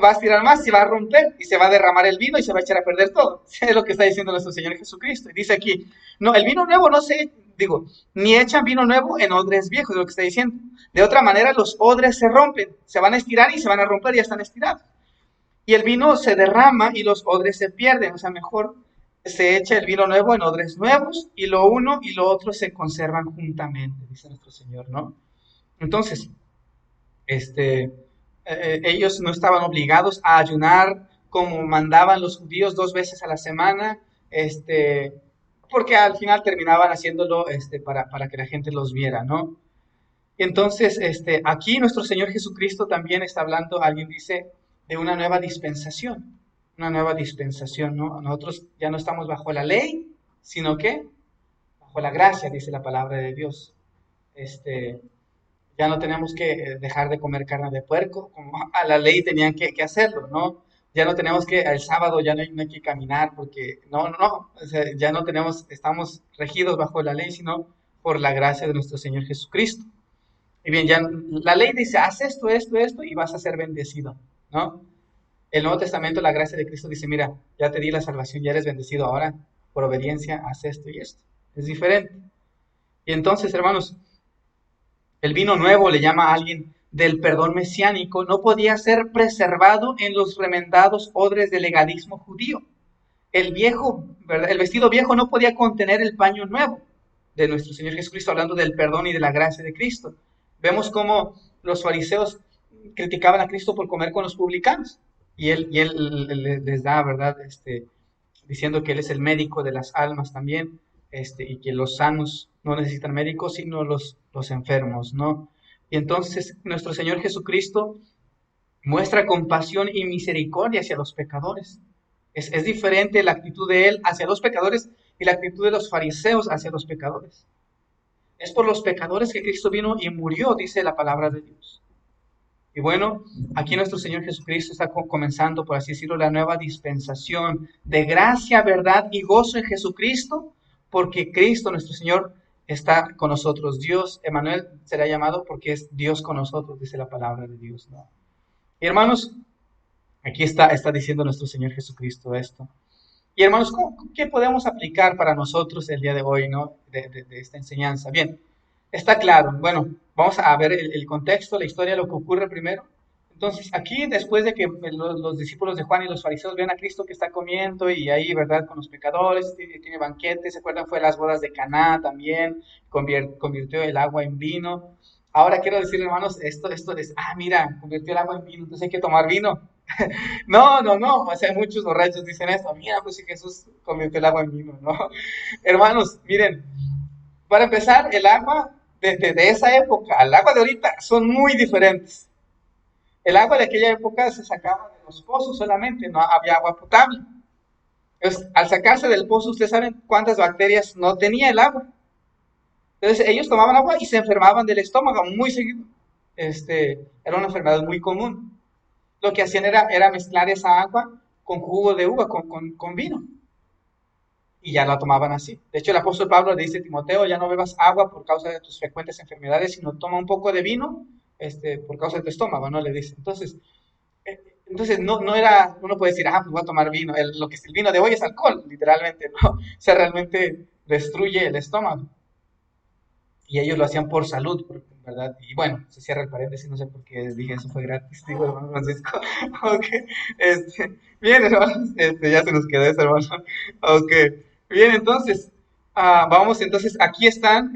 Va a estirar más, se va a romper y se va a derramar el vino y se va a echar a perder todo. Es lo que está diciendo nuestro Señor Jesucristo. Y dice aquí, no, el vino nuevo no se, digo, ni echan vino nuevo en odres viejos, es lo que está diciendo. De otra manera, los odres se rompen, se van a estirar y se van a romper y ya están estirados. Y el vino se derrama y los odres se pierden, o sea, mejor se echa el vino nuevo en odres nuevos y lo uno y lo otro se conservan juntamente, dice nuestro Señor, ¿no? Entonces, ellos no estaban obligados a ayunar como mandaban los judíos 2 veces a la semana, porque al final terminaban haciéndolo para que la gente los viera, ¿no? Entonces, aquí nuestro Señor Jesucristo también está hablando, alguien dice, de una nueva dispensación. una nueva dispensación, ¿no? Nosotros ya no estamos bajo la ley, sino que bajo la gracia, dice la palabra de Dios. Este, ya no tenemos que dejar de comer carne de puerco, como a la ley tenían que hacerlo, ¿no? Ya no tenemos que, el sábado ya no hay que caminar, porque no, o sea, ya no tenemos, estamos regidos bajo la ley, sino por la gracia de nuestro Señor Jesucristo. Y bien, ya la ley dice, haz esto, y vas a ser bendecido, ¿no? El Nuevo Testamento, la gracia de Cristo dice, mira, ya te di la salvación, ya eres bendecido, ahora por obediencia haz esto y esto. Es diferente. Y entonces, hermanos, el vino nuevo, le llama a alguien del perdón mesiánico, no podía ser preservado en los remendados odres del legalismo judío. El viejo, ¿verdad? El vestido viejo no podía contener el paño nuevo de nuestro Señor Jesucristo, hablando del perdón y de la gracia de Cristo. Vemos cómo los fariseos criticaban a Cristo por comer con los publicanos. Y él les da, ¿verdad? Diciendo que Él es el médico de las almas también, y que los sanos no necesitan médicos, sino los enfermos, ¿no? Y entonces nuestro Señor Jesucristo muestra compasión y misericordia hacia los pecadores. Es diferente la actitud de Él hacia los pecadores y la actitud de los fariseos hacia los pecadores. Es por los pecadores que Cristo vino y murió, dice la palabra de Dios. Y bueno, aquí nuestro Señor Jesucristo está comenzando, por así decirlo, la nueva dispensación de gracia, verdad y gozo en Jesucristo, porque Cristo, nuestro Señor, está con nosotros. Dios, Emmanuel, será llamado porque es Dios con nosotros, dice la palabra de Dios, ¿no? Y hermanos, aquí está diciendo nuestro Señor Jesucristo esto. Y hermanos, ¿qué podemos aplicar para nosotros el día de hoy, ¿no? de esta enseñanza? Bien, está claro. Bueno, vamos a ver el contexto, la historia, lo que ocurre primero. Entonces, aquí, después de que los discípulos de Juan y los fariseos ven a Cristo que está comiendo y ahí, ¿verdad?, con los pecadores, tiene banquete, ¿se acuerdan? Fue a las bodas de Caná también, convirtió el agua en vino. Ahora quiero decir, hermanos, esto es, mira, convirtió el agua en vino, entonces hay que tomar vino. No, o sea, muchos borrachos dicen esto, mira, pues si Jesús convirtió el agua en vino, ¿no? Hermanos, miren, para empezar, el agua de esa época al agua de ahorita son muy diferentes. El agua de aquella época se sacaba de los pozos solamente, no había agua potable. Entonces, al sacarse del pozo, ustedes saben cuántas bacterias no tenía el agua. Entonces, ellos tomaban agua y se enfermaban del estómago muy seguido. Era una enfermedad muy común. Lo que hacían era mezclar esa agua con jugo de uva, con vino. Y ya la tomaban así. De hecho, el apóstol Pablo le dice a Timoteo, ya no bebas agua por causa de tus frecuentes enfermedades, sino toma un poco de vino por causa de tu estómago, ¿no? Le dice. Entonces no era, uno puede decir, pues voy a tomar vino. El vino de hoy es alcohol, literalmente, ¿no? O sea, realmente destruye el estómago. Y ellos lo hacían por salud, ¿verdad? Y bueno, se cierra el paréntesis, no sé por qué dije eso fue gratis, digo, hermano Francisco. Ok, bien, hermanos, ya se nos quedó eso, hermano. Ok, bien, entonces, entonces, aquí están,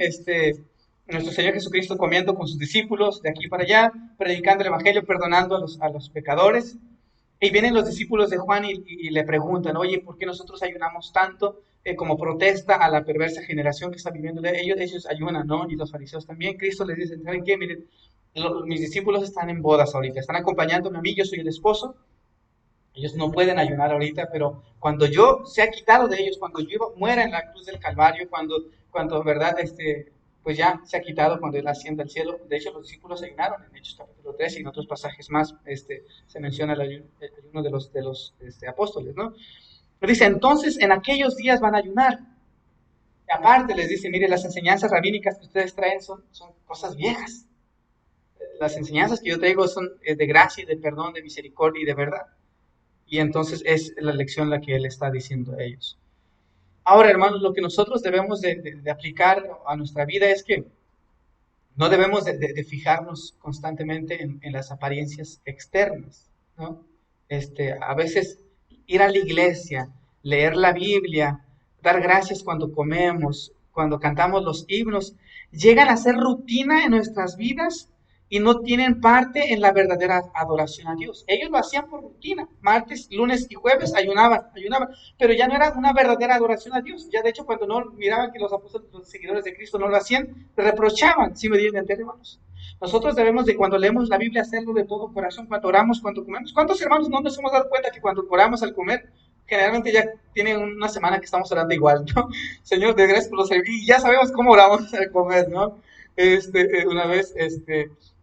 nuestro Señor Jesucristo comiendo con sus discípulos de aquí para allá, predicando el Evangelio, perdonando a los pecadores. Y vienen los discípulos de Juan y le preguntan, oye, ¿por qué nosotros ayunamos tanto como protesta a la perversa generación que está viviendo? Ellos ayunan, ¿no? Y los fariseos también. Cristo les dice, ¿saben qué? Miren, mis discípulos están en bodas ahorita, están acompañándome a mí, yo soy el esposo. Ellos no pueden ayunar ahorita, pero cuando yo sea quitado de ellos, cuando yo muera en la cruz del Calvario, cuando ¿verdad? Pues ya se ha quitado cuando Él asciende al cielo. De hecho, los discípulos ayunaron en Hechos capítulo 3 y en otros pasajes más se menciona el ayuno de los apóstoles, ¿no? Pero dice, entonces en aquellos días van a ayunar. Y aparte les dice, mire, las enseñanzas rabínicas que ustedes traen son cosas viejas. Las enseñanzas que yo traigo son de gracia y de perdón, de misericordia y de verdad. Y entonces es la lección la que Él está diciendo a ellos. Ahora, hermanos, lo que nosotros debemos de aplicar a nuestra vida es que no debemos de fijarnos constantemente en las apariencias externas, ¿no? A veces ir a la iglesia, leer la Biblia, dar gracias cuando comemos, cuando cantamos los himnos, llegan a ser rutina en nuestras vidas y no tienen parte en la verdadera adoración a Dios. Ellos lo hacían por rutina, martes, lunes y jueves ayunaban, pero ya no era una verdadera adoración a Dios. Ya de hecho cuando no miraban que los apóstoles, los seguidores de Cristo no lo hacían, reprochaban, ¿sí me entienden, hermanos? Nosotros debemos de, cuando leemos la Biblia, hacerlo de todo corazón, cuando oramos, cuando comemos. ¿Cuántos hermanos no nos hemos dado cuenta que cuando oramos al comer, generalmente ya tiene una semana que estamos orando igual, ¿no? Señor, de gracias por los servicios, y ya sabemos cómo oramos al comer, ¿no? Una vez,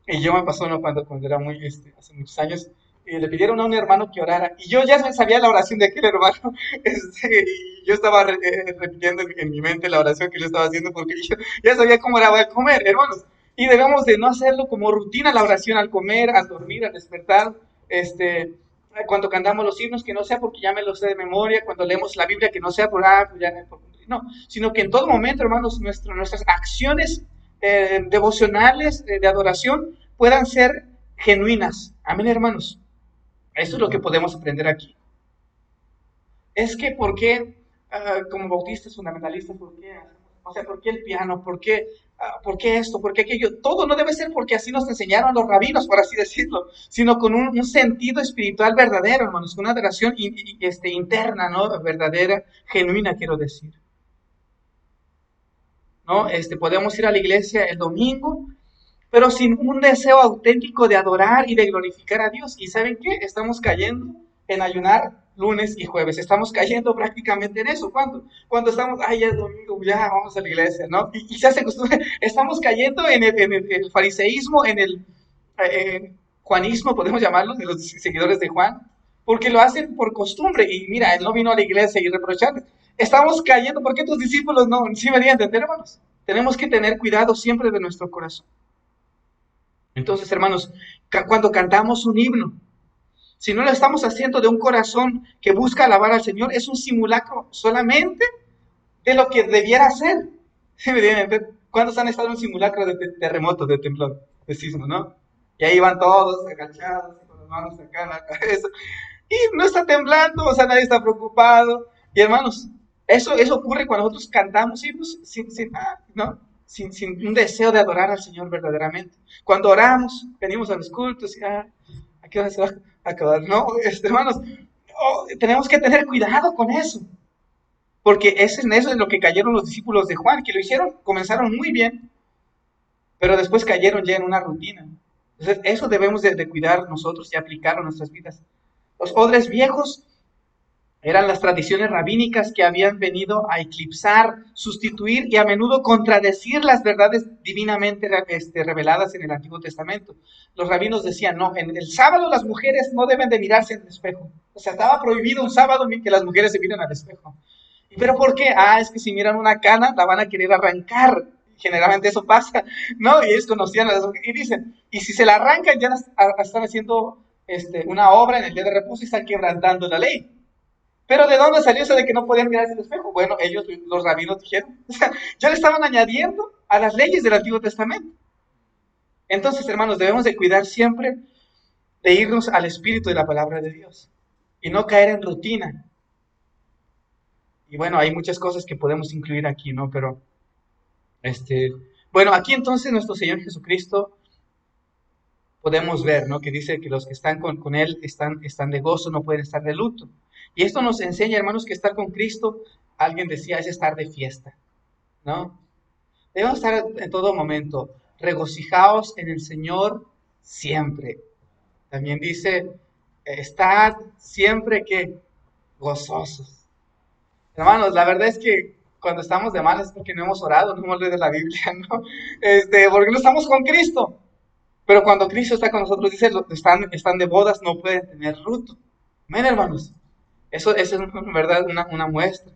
y yo me pasó, ¿no? Cuando era muy, hace muchos años, le pidieron a un hermano que orara, y yo ya sabía la oración de aquel hermano, y yo estaba repitiendo en mi mente la oración que yo estaba haciendo, porque yo ya sabía cómo oraba al comer, hermanos, y debemos de no hacerlo como rutina la oración al comer, al dormir, al despertar, cuando cantamos los himnos, que no sea porque ya me los sé de memoria, cuando leemos la Biblia, que no sea por, pues ya por cumplir, no, sino que en todo momento, hermanos, nuestras acciones devocionales de adoración puedan ser genuinas. Amén, hermanos. Eso es lo que podemos aprender aquí. Es que, ¿por qué, como bautistas fundamentalistas, por qué, o sea, por qué el piano, por qué esto, por qué aquello? Todo no debe ser porque así nos enseñaron los rabinos, por así decirlo, sino con un sentido espiritual verdadero, hermanos, con una adoración interna, ¿no? Verdadera, genuina, quiero decir. ¿No? Podemos ir a la iglesia el domingo, pero sin un deseo auténtico de adorar y de glorificar a Dios. ¿Y saben qué? Estamos cayendo en ayunar lunes y jueves. Estamos cayendo prácticamente en eso. ¿Cuándo? Cuando estamos, ay, ya es domingo, ya vamos a la iglesia, ¿no? Y se hace costumbre. Estamos cayendo en el fariseísmo, en el juanismo, podemos llamarlo, de los seguidores de Juan, porque lo hacen por costumbre. Y mira, él no vino a la iglesia y reprocharle. Estamos cayendo, ¿por qué tus discípulos no? ¿Sí me deberían entender, hermanos? Tenemos que tener cuidado siempre de nuestro corazón. Entonces, hermanos, cuando cantamos un himno, si no lo estamos haciendo de un corazón que busca alabar al Señor, es un simulacro solamente de lo que debiera ser. ¿Cuántos han estado en un simulacro de terremoto, de temblor, de sismo, no? Y ahí van todos agachados, con las manos acá en la cabeza, y no está temblando, o sea, nadie está preocupado. Y hermanos, eso ocurre cuando nosotros cantamos himnos ¿no? Sin un deseo de adorar al Señor verdaderamente. Cuando oramos, venimos a los cultos y ¿a qué hora se va a acabar? No, hermanos, tenemos que tener cuidado con eso. Porque eso es lo que cayeron los discípulos de Juan, que lo hicieron, comenzaron muy bien, pero después cayeron ya en una rutina. Entonces, eso debemos de cuidar nosotros y aplicarlo a nuestras vidas. Los odres viejos eran las tradiciones rabínicas que habían venido a eclipsar, sustituir y a menudo contradecir las verdades divinamente reveladas en el Antiguo Testamento. Los rabinos decían, no, en el sábado las mujeres no deben de mirarse en el espejo. O sea, estaba prohibido un sábado que las mujeres se miren al espejo. ¿Pero por qué? Es que si miran una cana, la van a querer arrancar. Generalmente eso pasa, ¿no? Y ellos conocían a las mujeres y dicen, y si se la arrancan, ya están haciendo una obra en el día de reposo y están quebrantando la ley. Pero ¿de dónde salió eso de que no podían mirarse al espejo? Bueno, ellos, los rabinos, dijeron, o sea, ya le estaban añadiendo a las leyes del Antiguo Testamento. Entonces, hermanos, debemos de cuidar siempre de irnos al espíritu de la palabra de Dios y no caer en rutina. Y bueno, hay muchas cosas que podemos incluir aquí, ¿no? Pero, bueno, aquí entonces nuestro Señor Jesucristo podemos ver, ¿no? Que dice que los que están con Él están de gozo, no pueden estar de luto. Y esto nos enseña, hermanos, que estar con Cristo, alguien decía, es estar de fiesta, ¿no? Debemos estar en todo momento, regocijaos en el Señor siempre. También dice, estad siempre que gozosos. Hermanos, la verdad es que cuando estamos de mal es porque no hemos orado, no hemos leído la Biblia, ¿no? Porque no estamos con Cristo. Pero cuando Cristo está con nosotros, dice, están de bodas, no pueden tener luto. Amén, hermanos. Eso es en verdad una muestra.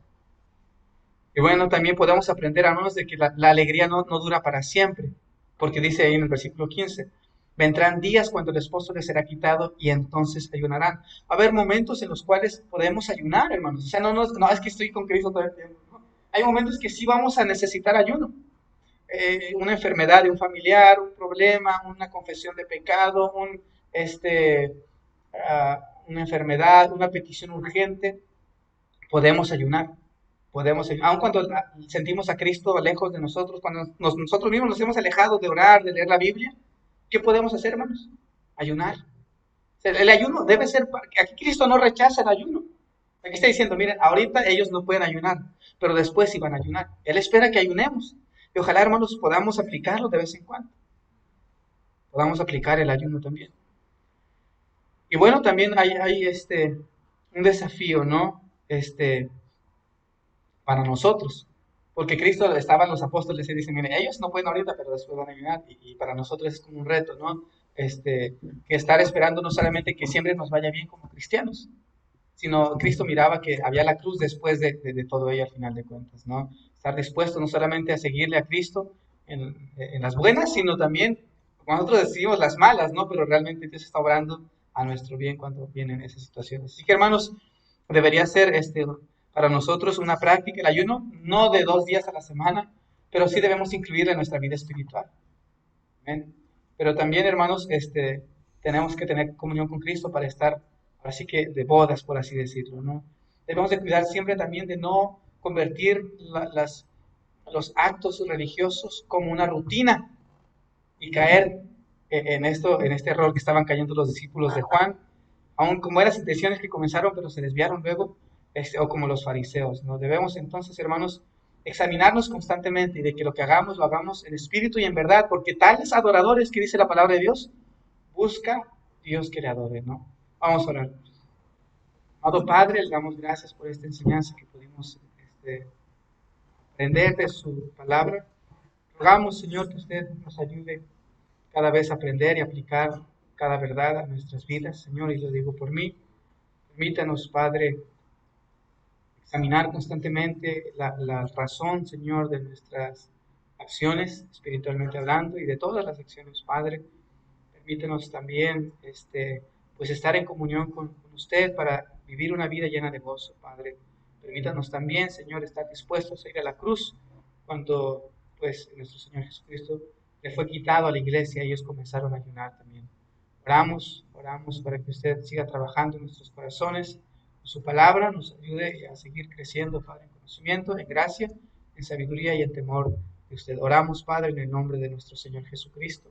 Y bueno, también podemos aprender, hermanos, de que la alegría no dura para siempre. Porque dice ahí en el versículo 15, vendrán días cuando el esposo les será quitado y entonces ayunarán. Va a haber momentos en los cuales podemos ayunar, hermanos. O sea, no es que estoy con Cristo todo el tiempo. ¿No? Hay momentos que sí vamos a necesitar ayuno. Una enfermedad de un familiar, un problema, una confesión de pecado, una enfermedad, una petición urgente, podemos ayunar. Aun cuando sentimos a Cristo lejos de nosotros, cuando nosotros mismos nos hemos alejado de orar, de leer la Biblia, ¿qué podemos hacer, hermanos? Ayunar. O sea, el ayuno debe ser, aquí Cristo no rechaza el ayuno. Aquí está diciendo, miren, ahorita ellos no pueden ayunar, pero después sí van a ayunar. Él espera que ayunemos. Y ojalá, hermanos, podamos aplicarlo de vez en cuando. podamos aplicar el ayuno también. Y bueno, también hay un desafío, ¿no? Para nosotros. Porque Cristo estaban los apóstoles y dicen, mire, ellos no pueden ahorita, pero después van a ayunar. Y para nosotros es como un reto, ¿no? Que estar esperando no solamente que siempre nos vaya bien como cristianos, sino Cristo miraba que había la cruz después de todo ello al final de cuentas, ¿no? Estar dispuesto no solamente a seguirle a Cristo en las buenas, sino también, como nosotros decimos, las malas, ¿no? Pero realmente Dios está obrando a nuestro bien cuando vienen esas situaciones. Así que, hermanos, debería ser para nosotros una práctica, el ayuno, no de 2 días a la semana, pero sí debemos incluirlo en nuestra vida espiritual. ¿Amén? Pero también, hermanos, tenemos que tener comunión con Cristo para estar, así que de bodas, por así decirlo, ¿no? Debemos de cuidar siempre también de no convertir los actos religiosos como una rutina y caer en este error que estaban cayendo los discípulos de Juan, aun con buenas intenciones que comenzaron, pero se desviaron luego, o como los fariseos, ¿no? Debemos entonces, hermanos, examinarnos constantemente y de que lo que hagamos, lo hagamos en espíritu y en verdad, porque tales adoradores que dice la palabra de Dios, busca Dios que le adore, ¿no? Vamos a orar. Amado Padre, le damos gracias por esta enseñanza que pudimos aprender de su palabra. Rogamos, Señor, que usted nos ayude cada vez a aprender y aplicar cada verdad a nuestras vidas, Señor, y lo digo por mí. Permítanos, Padre, examinar constantemente la razón, Señor, de nuestras acciones, espiritualmente hablando, y de todas las acciones, Padre. Permítanos también, pues estar en comunión con usted para vivir una vida llena de gozo, Padre. Permítanos también, Señor, estar dispuestos a ir a la cruz cuando, pues, nuestro Señor Jesucristo le fue quitado a la iglesia y ellos comenzaron a ayunar también. Oramos para que usted siga trabajando en nuestros corazones, con su palabra, nos ayude a seguir creciendo, Padre, en conocimiento, en gracia, en sabiduría y en temor de usted. Oramos, Padre, en el nombre de nuestro Señor Jesucristo.